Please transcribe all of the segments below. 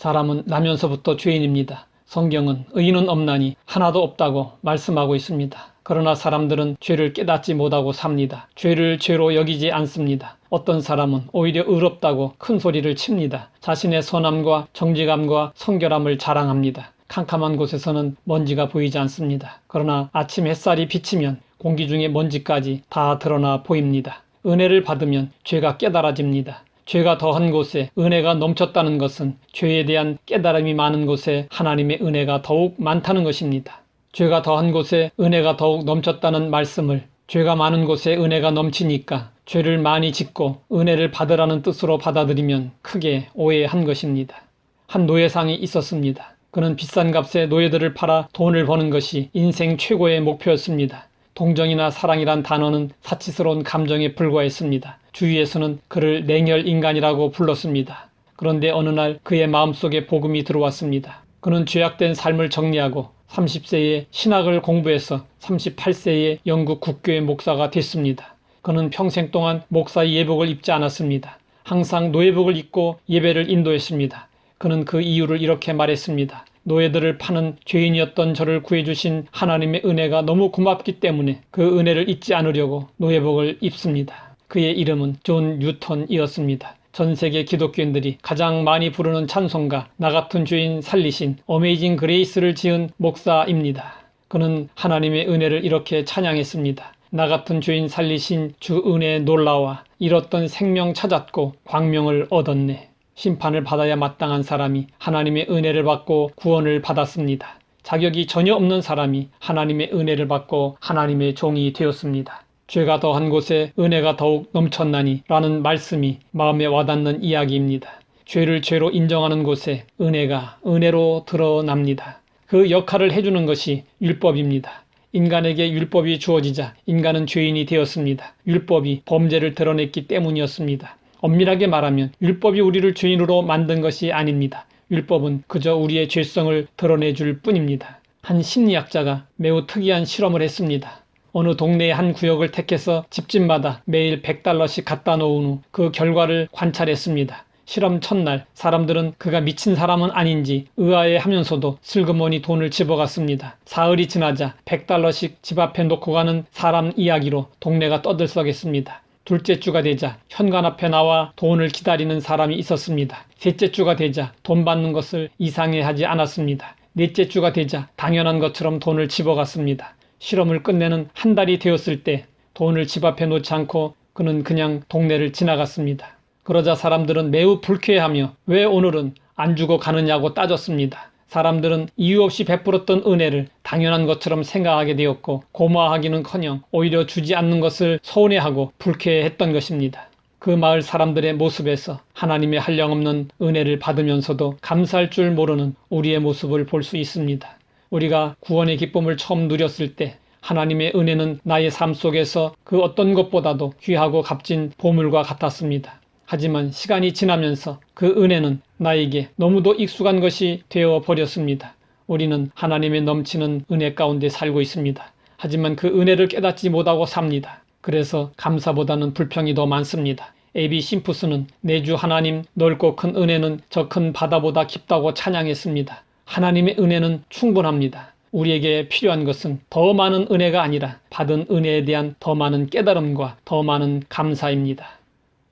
사람은 나면서부터 죄인입니다. 성경은 의인은 없나니 하나도 없다고 말씀하고 있습니다. 그러나 사람들은 죄를 깨닫지 못하고 삽니다. 죄를 죄로 여기지 않습니다. 어떤 사람은 오히려 의롭다고 큰 소리를 칩니다. 자신의 선함과 정직함과 성결함을 자랑합니다. 캄캄한 곳에서는 먼지가 보이지 않습니다. 그러나 아침 햇살이 비치면 공기 중에 먼지까지 다 드러나 보입니다. 은혜를 받으면 죄가 깨달아집니다. 죄가 더한 곳에 은혜가 넘쳤다는 것은 죄에 대한 깨달음이 많은 곳에 하나님의 은혜가 더욱 많다는 것입니다. 죄가 더한 곳에 은혜가 더욱 넘쳤다는 말씀을 죄가 많은 곳에 은혜가 넘치니까 죄를 많이 짓고 은혜를 받으라는 뜻으로 받아들이면 크게 오해한 것입니다. 한 노예상이 있었습니다. 그는 비싼 값에 노예들을 팔아 돈을 버는 것이 인생 최고의 목표였습니다. 동정이나 사랑이란 단어는 사치스러운 감정에 불과했습니다. 주위에서는 그를 냉혈 인간이라고 불렀습니다. 그런데 어느 날 그의 마음속에 복음이 들어왔습니다. 그는 죄악된 삶을 정리하고 30세에 신학을 공부해서 38세에 영국 국교의 목사가 됐습니다. 그는 평생 동안 목사의 예복을 입지 않았습니다. 항상 노예복을 입고 예배를 인도했습니다. 그는 그 이유를 이렇게 말했습니다. 노예들을 파는 죄인이었던 저를 구해주신 하나님의 은혜가 너무 고맙기 때문에 그 은혜를 잊지 않으려고 노예복을 입습니다. 그의 이름은 존 뉴턴이었습니다. 전 세계 기독교인들이 가장 많이 부르는 찬송가 나 같은 죄인 살리신 어메이징 그레이스를 지은 목사입니다. 그는 하나님의 은혜를 이렇게 찬양했습니다. 나 같은 죄인 살리신 주 은혜 놀라와 잃었던 생명 찾았고 광명을 얻었네. 심판을 받아야 마땅한 사람이 하나님의 은혜를 받고 구원을 받았습니다. 자격이 전혀 없는 사람이 하나님의 은혜를 받고 하나님의 종이 되었습니다. 죄가 더한 곳에 은혜가 더욱 넘쳤나니 라는 말씀이 마음에 와닿는 이야기입니다. 죄를 죄로 인정하는 곳에 은혜가 은혜로 드러납니다. 그 역할을 해주는 것이 율법입니다. 인간에게 율법이 주어지자 인간은 죄인이 되었습니다. 율법이 범죄를 드러냈기 때문이었습니다. 엄밀하게 말하면 율법이 우리를 죄인으로 만든 것이 아닙니다. 율법은 그저 우리의 죄성을 드러내줄 뿐입니다. 한 심리학자가 매우 특이한 실험을 했습니다. 어느 동네의 한 구역을 택해서 집집마다 매일 $100씩 갖다 놓은 후 그 결과를 관찰했습니다. 실험 첫날 사람들은 그가 미친 사람은 아닌지 의아해하면서도 슬그머니 돈을 집어갔습니다. 사흘이 지나자 $100씩 집 앞에 놓고 가는 사람 이야기로 동네가 떠들썩했습니다. 둘째 주가 되자 현관 앞에 나와 돈을 기다리는 사람이 있었습니다. 셋째 주가 되자 돈 받는 것을 이상해하지 않았습니다. 넷째 주가 되자 당연한 것처럼 돈을 집어갔습니다. 실험을 끝내는 한 달이 되었을 때 돈을 집 앞에 놓지 않고 그는 그냥 동네를 지나갔습니다. 그러자 사람들은 매우 불쾌해하며 왜 오늘은 안 주고 가느냐고 따졌습니다. 사람들은 이유 없이 베풀었던 은혜를 당연한 것처럼 생각하게 되었고 고마워하기는커녕 오히려 주지 않는 것을 서운해하고 불쾌해했던 것입니다. 그 마을 사람들의 모습에서 하나님의 한량없는 은혜를 받으면서도 감사할 줄 모르는 우리의 모습을 볼 수 있습니다. 우리가 구원의 기쁨을 처음 누렸을 때 하나님의 은혜는 나의 삶 속에서 그 어떤 것보다도 귀하고 값진 보물과 같았습니다. 하지만 시간이 지나면서 그 은혜는 나에게 너무도 익숙한 것이 되어 버렸습니다. 우리는 하나님의 넘치는 은혜 가운데 살고 있습니다. 하지만 그 은혜를 깨닫지 못하고 삽니다. 그래서 감사보다는 불평이 더 많습니다. A.B. 심프스는 내 주 하나님 넓고 큰 은혜는 저 큰 바다보다 깊다고 찬양했습니다. 하나님의 은혜는 충분합니다. 우리에게 필요한 것은 더 많은 은혜가 아니라 받은 은혜에 대한 더 많은 깨달음과 더 많은 감사입니다.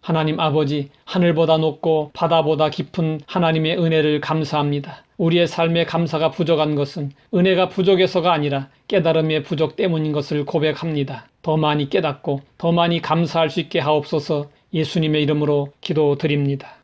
하나님 아버지, 하늘보다 높고 바다보다 깊은 하나님의 은혜를 감사합니다. 우리의 삶에 감사가 부족한 것은 은혜가 부족해서가 아니라 깨달음의 부족 때문인 것을 고백합니다. 더 많이 깨닫고 더 많이 감사할 수 있게 하옵소서. 예수님의 이름으로 기도드립니다.